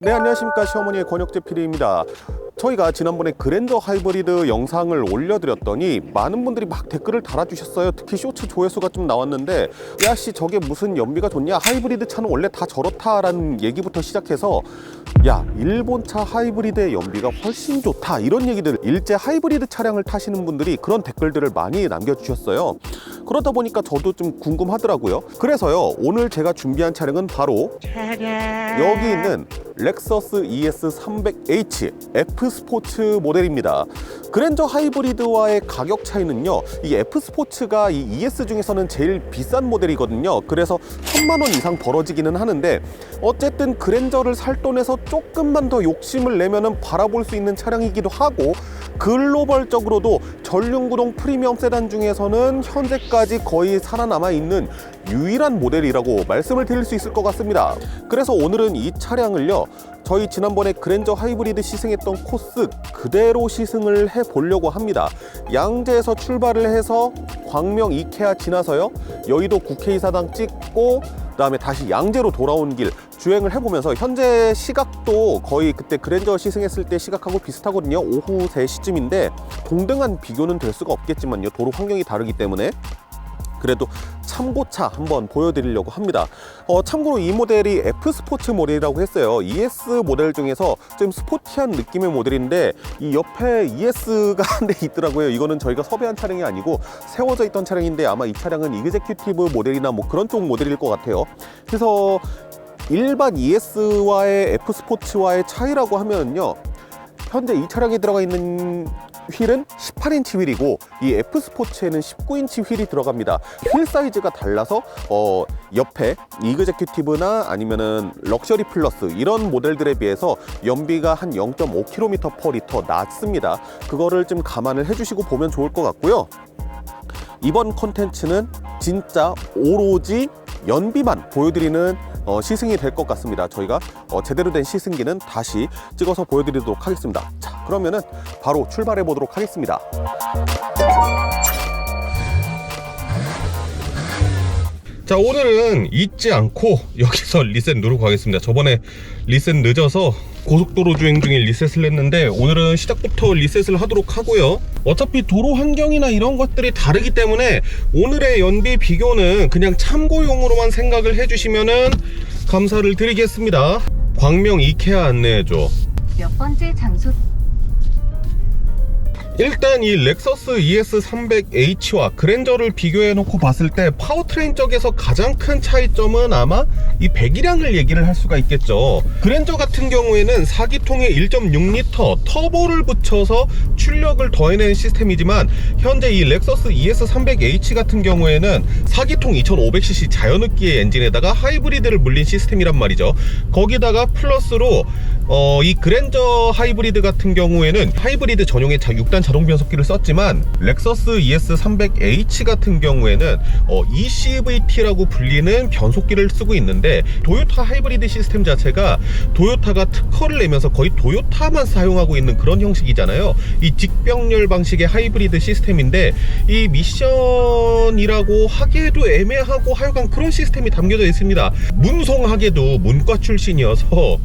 네, 안녕하십니까. 시어머니의 권혁재 PD입니다. 저희가 지난번에 그랜저 하이브리드 영상을 올려드렸더니 많은 분들이 막 댓글을 달아주셨어요. 특히 쇼츠 조회수가 좀 나왔는데, 야씨 저게 무슨 연비가 좋냐, 하이브리드 차는 원래 다 저렇다라는 얘기부터 시작해서 야, 일본차 하이브리드의 연비가 훨씬 좋다, 이런 얘기들, 일제 하이브리드 차량을 타시는 분들이 그런 댓글들을 많이 남겨주셨어요. 그러다 보니까 저도 좀 궁금하더라고요. 그래서요, 오늘 제가 준비한 차량은 바로 여기 있는 렉서스 ES300H F 스포츠 모델입니다. 그랜저 하이브리드와의 가격 차이는요, 이 F 스포츠가 이 ES 중에서는 제일 비싼 모델이거든요. 그래서 1000만 원 이상 벌어지기는 하는데, 어쨌든 그랜저를 살 돈에서 조금만 더 욕심을 내면은 바라볼 수 있는 차량이기도 하고, 글로벌적으로도 전륜구동 프리미엄 세단 중에서는 현재까지 거의 살아남아 있는 유일한 모델이라고 말씀을 드릴 수 있을 것 같습니다. 그래서 오늘은 이 차량을요, 저희 지난번에 그랜저 하이브리드 시승했던 코스 그대로 시승을 해보려고 합니다. 양재에서 출발을 해서 광명 이케아 지나서요, 여의도 국회의사당 찍고 그다음에 다시 양재로 돌아온 길 주행을 해보면서, 현재 시각도 거의 그때 그랜저 시승했을 때 시각하고 비슷하거든요. 오후 3시쯤인데 동등한 비교는 될 수가 없겠지만요, 도로 환경이 다르기 때문에 그래도 참고차 한번 보여드리려고 합니다. 참고로 이 모델이 F 스포츠 모델이라고 했어요. ES 모델 중에서 좀 스포티한 느낌의 모델인데, 이 옆에 ES가 한 대 있더라고요. 이거는 저희가 섭외한 차량이 아니고 세워져 있던 차량인데, 아마 이 차량은 이그제큐티브 모델이나 뭐 그런 쪽 모델일 것 같아요. 그래서 일반 ES와의 F 스포츠와의 차이라고 하면요, 현재 이 차량에 들어가 있는 휠은 18인치 휠이고 이 F 스포츠에는 19인치 휠이 들어갑니다. 휠 사이즈가 달라서 옆에 이그제큐티브나 아니면은 럭셔리 플러스 이런 모델들에 비해서 연비가 한 0.5km/L 낮습니다. 그거를 좀 감안을 해주시고 보면 좋을 것 같고요. 이번 콘텐츠는 진짜 오로지 연비만 보여드리는 시승이 될 것 같습니다. 저희가 제대로 된 시승기는 다시 찍어서 보여드리도록 하겠습니다. 자, 그러면은 바로 출발해 보도록 하겠습니다. 자, 오늘은 잊지 않고 여기서 리셋 누르고 가겠습니다. 저번에 리셋 늦어서 고속도로 주행 중에 리셋을 했는데, 오늘은 시작부터 리셋을 하도록 하고요. 어차피 도로 환경이나 이런 것들이 다르기 때문에 오늘의 연비 비교는 그냥 참고용으로만 생각을 해주시면은 감사를 드리겠습니다. 광명 이케아 안내해줘. 몇 번째 장소? 일단 이 렉서스 ES300H와 그랜저를 비교해 놓고 봤을 때 파워트레인 쪽에서 가장 큰 차이점은 아마 이 배기량을 얘기를 할 수가 있겠죠. 그랜저 같은 경우에는 4기통에 1.6L 터보를 붙여서 출력을 더해낸 시스템이지만, 현재 이 렉서스 ES300H 같은 경우에는 4기통 2500cc 자연흡기의 엔진에다가 하이브리드를 물린 시스템이란 말이죠. 거기다가 플러스로 이 그랜저 하이브리드 같은 경우에는 하이브리드 전용의 6단 자동 변속기를 썼지만, 렉서스 ES300H 같은 경우에는 ECVT라고 불리는 변속기를 쓰고 있는데, 도요타 하이브리드 시스템 자체가 토요타가 특허를 내면서 거의 도요타만 사용하고 있는 그런 형식이잖아요. 이 직병렬 방식의 하이브리드 시스템인데, 이 미션이라고 하기에도 애매하고 하여간 그런 시스템이 담겨져 있습니다. 문송하게도 문과 출신이어서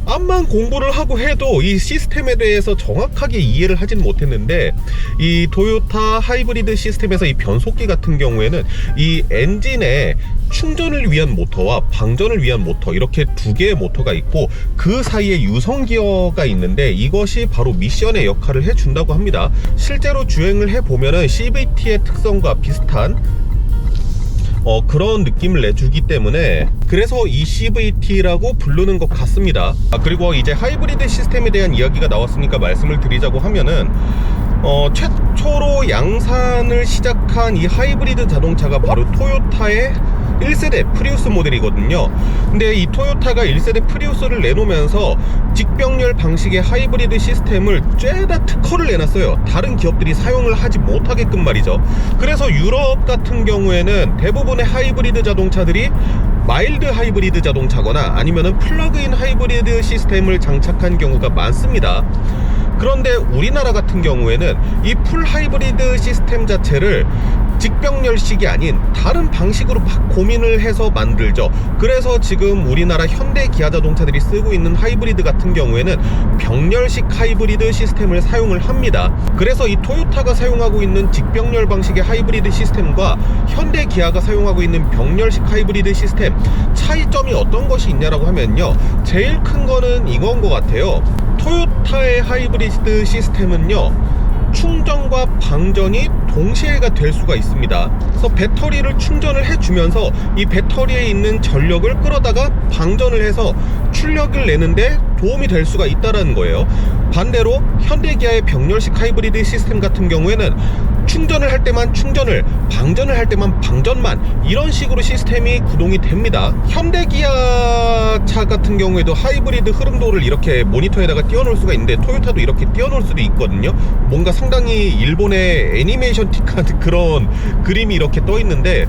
암만 공부를 하고 해도 이 시스템에 대해서 정확하게 이해를 하진 못했는데, 이 토요타 하이브리드 시스템에서 이 변속기 같은 경우에는 이 엔진에 충전을 위한 모터와 방전을 위한 모터, 이렇게 두 개의 모터가 있고 그 사이에 유성 기어가 있는데, 이것이 바로 미션의 역할을 해준다고 합니다. 실제로 주행을 해보면은 CVT의 특성과 비슷한 그런 느낌을 내주기 때문에, 그래서 ECVT라고 부르는 것 같습니다. 그리고 이제 하이브리드 시스템에 대한 이야기가 나왔으니까 말씀을 드리자고 하면은, 최초로 양산을 시작한 이 하이브리드 자동차가 바로 토요타의 1세대 프리우스 모델이거든요. 근데 이 토요타가 1세대 프리우스를 내놓으면서 직병렬 방식의 하이브리드 시스템을 죄다 특허를 내놨어요. 다른 기업들이 사용을 하지 못하게끔 말이죠. 그래서 유럽 같은 경우에는 대부분의 하이브리드 자동차들이 마일드 하이브리드 자동차거나 아니면은 플러그인 하이브리드 시스템을 장착한 경우가 많습니다. 그런데 우리나라 같은 경우에는 이 풀 하이브리드 시스템 자체를 직병렬식이 아닌 다른 방식으로 막 고민을 해서 만들죠. 그래서 지금 우리나라 현대 기아 자동차들이 쓰고 있는 하이브리드 같은 경우에는 병렬식 하이브리드 시스템을 사용을 합니다. 그래서 이 토요타가 사용하고 있는 직병렬 방식의 하이브리드 시스템과 현대 기아가 사용하고 있는 병렬식 하이브리드 시스템 차이점이 어떤 것이 있냐라고 하면요, 제일 큰 거는 이건 것 같아요. 토요타의 하이브리드 시스템은요, 충전과 방전이 동시에가 될 수가 있습니다. 그래서 배터리를 충전을 해주면서 이 배터리에 있는 전력을 끌어다가 방전을 해서 출력을 내는데 도움이 될 수가 있다는 거예요. 반대로 현대기아의 병렬식 하이브리드 시스템 같은 경우에는 충전을 할 때만 충전을, 방전을 할 때만 방전만, 이런 식으로 시스템이 구동이 됩니다. 현대기아 차 같은 경우에도 하이브리드 흐름도를 이렇게 모니터에다가 띄워놓을 수가 있는데 토요타도 이렇게 띄워놓을 수도 있거든요. 뭔가 상당히 일본의 애니메이션틱한 그런 그림이 이렇게 떠 있는데,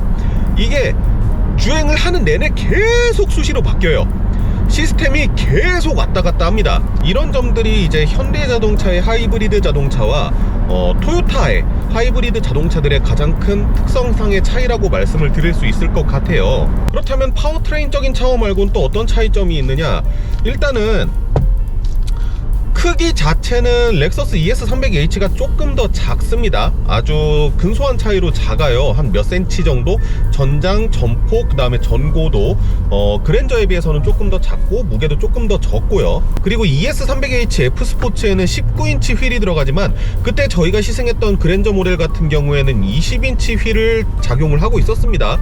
이게 주행을 하는 내내 계속 수시로 바뀌어요. 시스템이 계속 왔다 갔다 합니다. 이런 점들이 이제 현대자동차의 하이브리드 자동차와 토요타의 하이브리드 자동차들의 가장 큰 특성상의 차이라고 말씀을 드릴 수 있을 것 같아요. 그렇다면 파워트레인적인 차원 말고는 또 어떤 차이점이 있느냐? 일단은 크기 자체는 렉서스 ES300H가 조금 더 작습니다. 아주 근소한 차이로 작아요. 한 몇 센치 정도? 전장, 전폭, 그 다음에 전고도 그랜저에 비해서는 조금 더 작고 무게도 조금 더 적고요. 그리고 ES300H F스포츠에는 19인치 휠이 들어가지만 그때 저희가 시승했던 그랜저 모델 같은 경우에는 20인치 휠을 작용을 하고 있었습니다.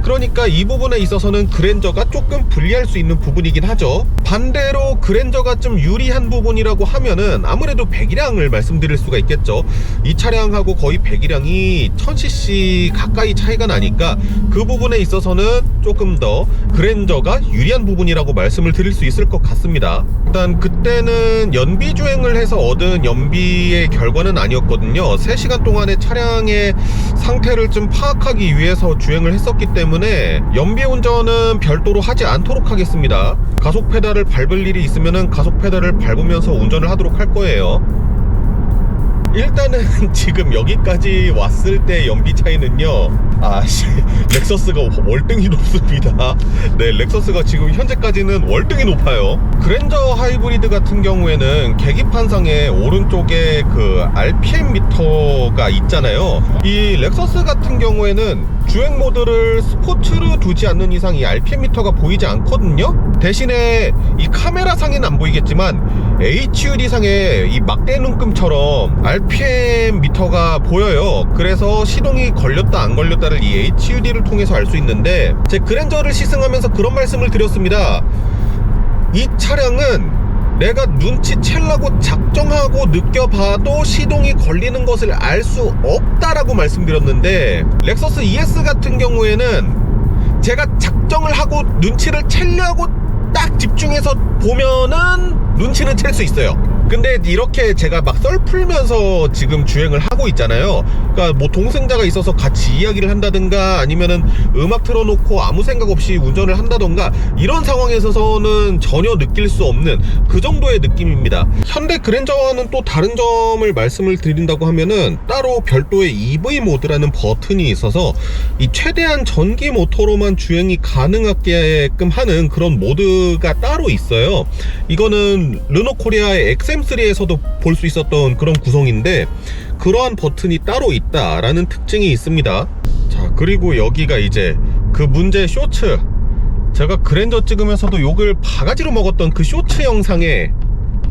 그러니까 이 부분에 있어서는 그랜저가 조금 불리할 수 있는 부분이긴 하죠. 반대로 그랜저가 좀 유리한 부분이라고 하면은 아무래도 배기량을 말씀드릴 수가 있겠죠. 이 차량하고 거의 배기량이 1000cc 가까이 차이가 나니까 그 부분에 있어서는 조금 더 그랜저가 유리한 부분이라고 말씀을 드릴 수 있을 것 같습니다. 일단 그때는 연비 주행을 해서 얻은 연비의 결과는 아니었거든요. 3시간 동안의 차량의 상태를 좀 파악하기 위해서 주행을 했었기 때문에 연비 운전은 별도로 하지 않도록 하겠습니다. 가속 페달을 밟을 일이 있으면 가속 페달을 밟으면서 운전을 하도록 할 거예요. 일단은 지금 여기까지 왔을 때 연비 차이는요, 렉서스가 월등히 높습니다. 네, 렉서스가 지금 현재까지는 월등히 높아요. 그랜저 하이브리드 같은 경우에는 계기판상에 오른쪽에 그 RPM 미터가 있잖아요. 이 렉서스 같은 경우에는 주행 모드를 스포츠로 두지 않는 이상 이 RPM 미터가 보이지 않거든요. 대신에 이 카메라 상에는 안 보이겠지만 HUD 상에 이 막대 눈금처럼 RPM 미터가 보여요. 그래서 시동이 걸렸다 안 걸렸다를 이 HUD를 통해서 알 수 있는데, 제 그랜저를 시승하면서 그런 말씀을 드렸습니다. 이 차량은 내가 눈치채려고 작정하고 느껴봐도 시동이 걸리는 것을 알 수 없다라고 말씀드렸는데, 렉서스 ES 같은 경우에는 제가 작정을 하고 눈치를 채려고 딱 집중해서 보면은 눈치는 챌 수 있어요. 근데 이렇게 제가 막 썰 풀면서 지금 주행을 하고 있잖아요. 그러니까 뭐 동승자가 있어서 같이 이야기를 한다든가 아니면은 음악 틀어놓고 아무 생각 없이 운전을 한다던가 이런 상황에서는 전혀 느낄 수 없는 그 정도의 느낌입니다. 현대 그랜저와는 또 다른 점을 말씀을 드린다고 하면은 따로 별도의 EV 모드라는 버튼이 있어서 이 최대한 전기 모터로만 주행이 가능하게끔 하는 그런 모드가 따로 있어요. 이거는 르노코리아의 XM3에서도 볼 수 있었던 그런 구성인데, 그러한 버튼이 따로 있다라는 특징이 있습니다. 자, 그리고 여기가 이제 그 문제의 쇼츠, 제가 그랜저 찍으면서도 욕을 바가지로 먹었던 그 쇼츠 영상의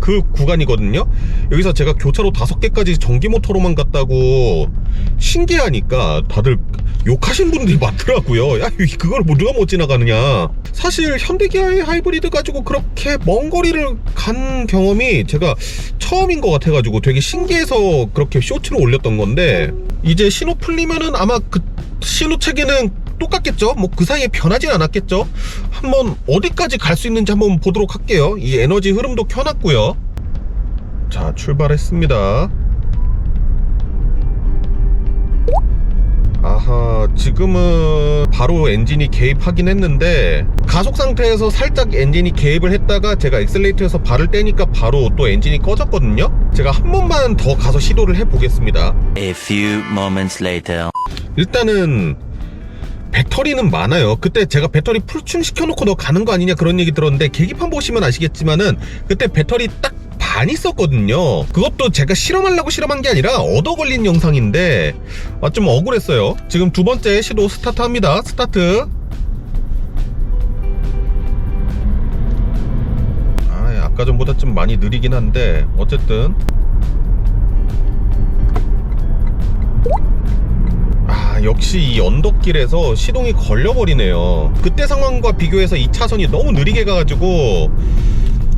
그 구간이거든요. 여기서 제가 교차로 5개까지 전기 모터로만 갔다고 신기하니까 다들 욕하신 분들이 많더라고요. 야, 그걸 뭐 누가 못 지나가느냐. 사실 현대기아의 하이브리드 가지고 그렇게 먼 거리를 간 경험이 제가 처음인 것 같아가지고 되게 신기해서 그렇게 쇼츠를 올렸던 건데, 이제 신호 풀리면은 아마 그 신호 체계는 똑같겠죠? 뭐 그 사이에 변하진 않았겠죠? 한번 어디까지 갈 수 있는지 한번 보도록 할게요. 이 에너지 흐름도 켜놨고요. 자, 출발했습니다. 아하, 지금은 바로 엔진이 개입하긴 했는데 가속 상태에서 살짝 엔진이 개입을 했다가 제가 엑셀레이터에서 발을 떼니까 바로 또 엔진이 꺼졌거든요. 제가 한 번만 더 가서 시도를 해보겠습니다. A few moments later. 일단은 배터리는 많아요. 그때 제가 배터리 풀충 시켜놓고 너 가는 거 아니냐 그런 얘기 들었는데 계기판 보시면 아시겠지만은 그때 배터리 딱 반 있었거든요. 그것도 제가 실험하려고 실험한 게 아니라 얻어 걸린 영상인데 좀 억울했어요. 지금 두 번째 시도 스타트 합니다. 스타트. 아까 전보다 좀 많이 느리긴 한데 어쨌든 역시 이 언덕길에서 시동이 걸려버리네요. 그때 상황과 비교해서 이 차선이 너무 느리게 가가지고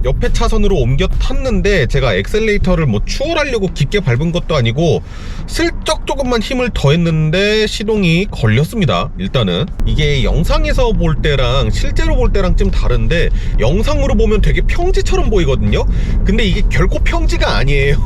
옆에 차선으로 옮겨 탔는데 제가 엑셀레이터를 뭐 추월하려고 깊게 밟은 것도 아니고 슬쩍 조금만 힘을 더했는데 시동이 걸렸습니다. 일단은 이게 영상에서 볼 때랑 실제로 볼 때랑 좀 다른데 영상으로 보면 되게 평지처럼 보이거든요. 근데 이게 결코 평지가 아니에요.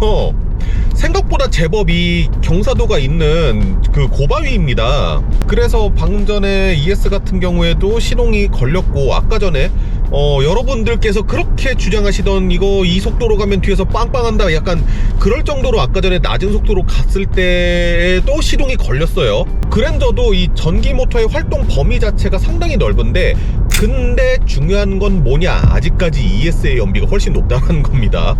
생각보다 제법 이 경사도가 있는 그 고바위입니다. 그래서 방금 전에 ES 같은 경우에도 시동이 걸렸고 아까 전에 여러분들께서 그렇게 주장하시던 이거 이 속도로 가면 뒤에서 빵빵한다 약간 그럴 정도로 아까 전에 낮은 속도로 갔을 때에도 시동이 걸렸어요. 그랜저도 이 전기 모터의 활동 범위 자체가 상당히 넓은데 근데 중요한 건 뭐냐, 아직까지 ES의 연비가 훨씬 높다는 겁니다.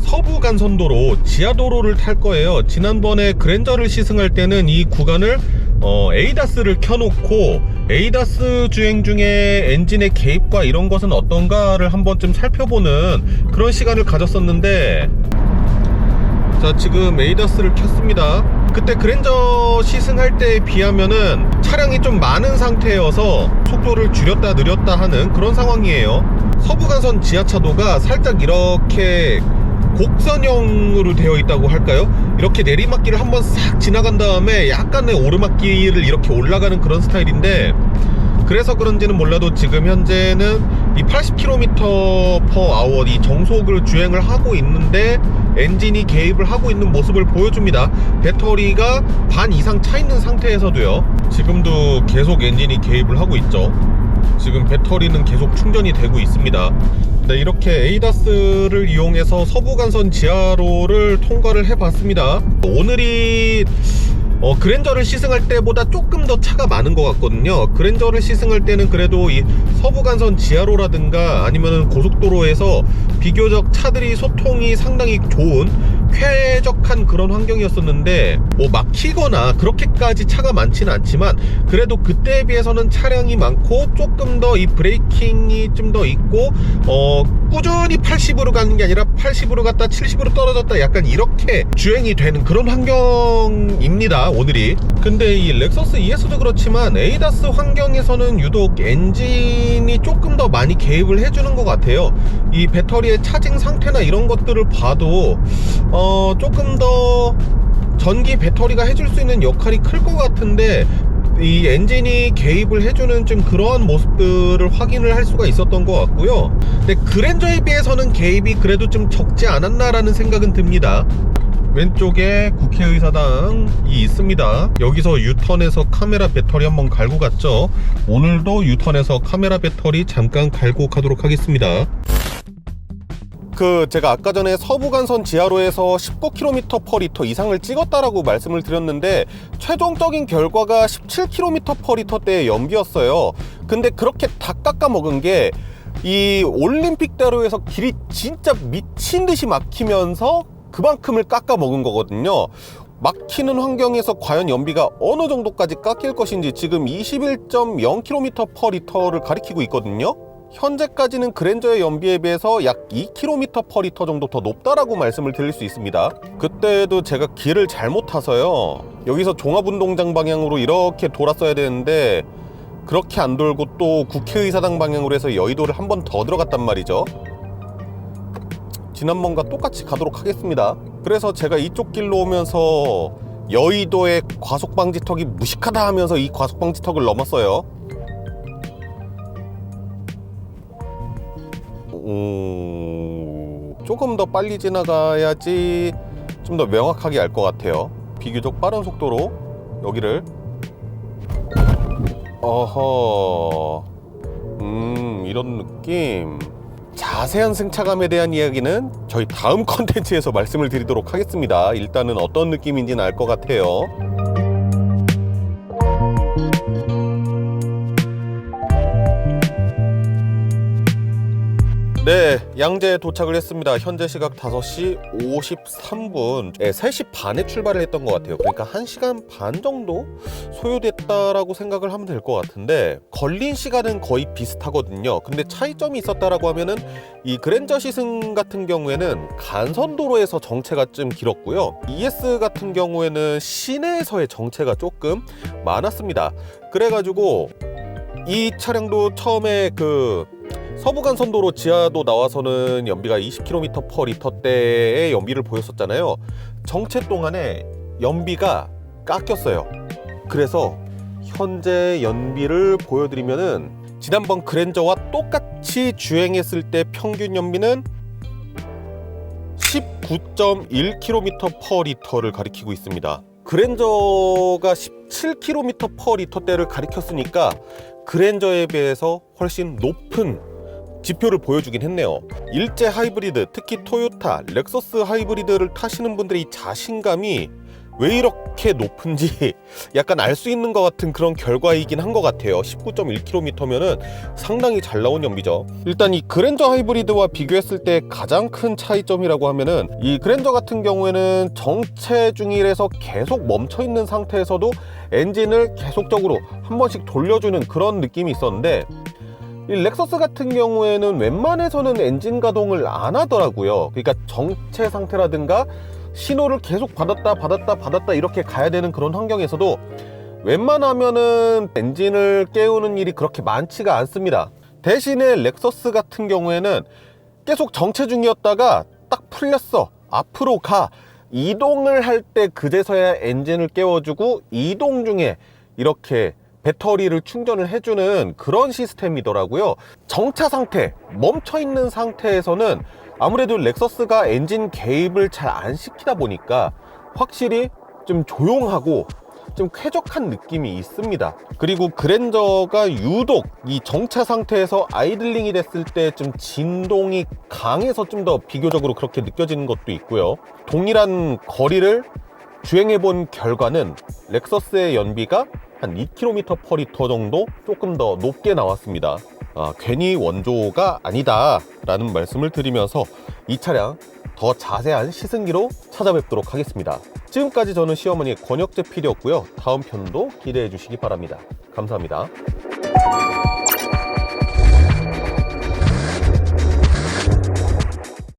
서부 간선도로 지하도로를 탈 거예요. 지난번에 그랜저를 시승할 때는 이 구간을 에이다스를 켜놓고 에이다스 주행 중에 엔진의 개입과 이런 것은 어떤가를 한 번쯤 살펴보는 그런 시간을 가졌었는데, 자 지금 에이다스를 켰습니다. 그때 그랜저 시승할 때에 비하면은 차량이 좀 많은 상태여서 속도를 줄였다 늘렸다 하는 그런 상황이에요. 서부 간선 지하차도가 살짝 이렇게 곡선형으로 되어 있다고 할까요? 이렇게 내리막길을 한번 싹 지나간 다음에 약간의 오르막길을 이렇게 올라가는 그런 스타일인데, 그래서 그런지는 몰라도 지금 현재는 이 80km/h 이 정속을 주행을 하고 있는데 엔진이 개입을 하고 있는 모습을 보여줍니다. 배터리가 반 이상 차 있는 상태에서도요. 지금도 계속 엔진이 개입을 하고 있죠. 지금 배터리는 계속 충전이 되고 있습니다. 네, 이렇게 에이다스를 이용해서 서부간선 지하로를 통과를 해봤습니다. 오늘이 그랜저를 시승할 때보다 조금 더 차가 많은 것 같거든요. 그랜저를 시승할 때는 그래도 이 서부간선 지하로라든가 아니면 고속도로에서 비교적 차들이 소통이 상당히 좋은 쾌적한 그런 환경이었었는데 뭐 막히거나 그렇게까지 차가 많지는 않지만 그래도 그때에 비해서는 차량이 많고 조금 더 이 브레이킹이 좀 더 있고 꾸준히 80으로 가는 게 아니라 80으로 갔다 70으로 떨어졌다 약간 이렇게 주행이 되는 그런 환경입니다 오늘이. 근데 이 렉서스 ES도 그렇지만 에이다스 환경에서는 유독 엔진이 조금 더 많이 개입을 해주는 것 같아요. 이 배터리의 차징 상태나 이런 것들을 봐도 조금 더 전기 배터리가 해줄 수 있는 역할이 클 것 같은데 이 엔진이 개입을 해주는 좀 그러한 모습들을 확인을 할 수가 있었던 것 같고요. 근데 그랜저에 비해서는 개입이 그래도 좀 적지 않았나라는 생각은 듭니다. 왼쪽에 국회의사당이 있습니다. 여기서 유턴해서 카메라 배터리 한번 갈고 갔죠. 오늘도 유턴해서 카메라 배터리 잠깐 갈고 가도록 하겠습니다. 제가 아까 전에 서부간선 지하로에서 19km/L 이상을 찍었다라고 말씀을 드렸는데 최종적인 결과가 17km/L대의 연비였어요. 근데 그렇게 다 깎아먹은 게 이 올림픽대로에서 길이 진짜 미친 듯이 막히면서 그만큼을 깎아먹은 거거든요. 막히는 환경에서 과연 연비가 어느 정도까지 깎일 것인지 지금 21.0km/L를 가리키고 있거든요. 현재까지는 그랜저의 연비에 비해서 약 2km/L 정도 더 높다라고 말씀을 드릴 수 있습니다. 그때도 제가 길을 잘못 타서요. 여기서 종합운동장 방향으로 이렇게 돌았어야 되는데 그렇게 안 돌고 또 국회의사당 방향으로 해서 여의도를 한 번 더 들어갔단 말이죠. 지난번과 똑같이 가도록 하겠습니다. 그래서 제가 이쪽 길로 오면서 여의도의 과속방지턱이 무식하다 하면서 이 과속방지턱을 넘었어요. 조금 더 빨리 지나가야지 좀 더 명확하게 알 것 같아요. 비교적 빠른 속도로 여기를 어허 이런 느낌. 자세한 승차감에 대한 이야기는 저희 다음 컨텐츠에서 말씀을 드리도록 하겠습니다. 일단은 어떤 느낌인지는 알 것 같아요. 네, 양재에 도착을 했습니다. 현재 시각 5시 53분. 네, 3시 반에 출발을 했던 것 같아요. 그러니까 1시간 반 정도 소요됐다라고 생각을 하면 될 것 같은데, 걸린 시간은 거의 비슷하거든요. 근데 차이점이 있었다라고 하면은 이 그랜저 시승 같은 경우에는 간선도로에서 정체가 좀 길었고요. ES 같은 경우에는 시내에서의 정체가 조금 많았습니다. 그래가지고 이 차량도 처음에 그 서부간선도로 지하도 나와서는 연비가 20km/L대의 연비를 보였었잖아요. 정체 동안에 연비가 깎였어요. 그래서 현재 연비를 보여드리면은 지난번 그랜저와 똑같이 주행했을 때 평균 연비는 19.1km/L를 가리키고 있습니다. 그랜저가 17km/L대를 가리켰으니까 그랜저에 비해서 훨씬 높은 지표를 보여주긴 했네요. 일제 하이브리드, 특히 토요타, 렉서스 하이브리드를 타시는 분들의 이 자신감이 왜 이렇게 높은지 약간 알 수 있는 것 같은 그런 결과이긴 한 것 같아요. 19.1km면은 상당히 잘 나온 연비죠. 일단 이 그랜저 하이브리드와 비교했을 때 가장 큰 차이점이라고 하면은 이 그랜저 같은 경우에는 정체 중이라서 계속 멈춰 있는 상태에서도 엔진을 계속적으로 한 번씩 돌려주는 그런 느낌이 있었는데, 이 렉서스 같은 경우에는 웬만해서는 엔진 가동을 안 하더라고요. 그러니까 정체 상태라든가 신호를 계속 받았다 이렇게 가야 되는 그런 환경에서도 웬만하면은 엔진을 깨우는 일이 그렇게 많지가 않습니다. 대신에 렉서스 같은 경우에는 계속 정체 중이었다가 딱 풀렸어, 앞으로 가, 이동을 할 때 그제서야 엔진을 깨워주고 이동 중에 이렇게 배터리를 충전을 해주는 그런 시스템이더라고요. 정차 상태, 멈춰있는 상태에서는 아무래도 렉서스가 엔진 개입을 잘 안 시키다 보니까 확실히 좀 조용하고 좀 쾌적한 느낌이 있습니다. 그리고 그랜저가 유독 이 정차 상태에서 아이들링이 됐을 때 좀 진동이 강해서 좀 더 비교적으로 그렇게 느껴지는 것도 있고요. 동일한 거리를 주행해 본 결과는 렉서스의 연비가 한 2km/L 정도 조금 더 높게 나왔습니다. 괜히 원조가 아니다 라는 말씀을 드리면서 이 차량 더 자세한 시승기로 찾아뵙도록 하겠습니다. 지금까지 저는 시어머니 권혁재 PD였고요. 다음 편도 기대해 주시기 바랍니다. 감사합니다.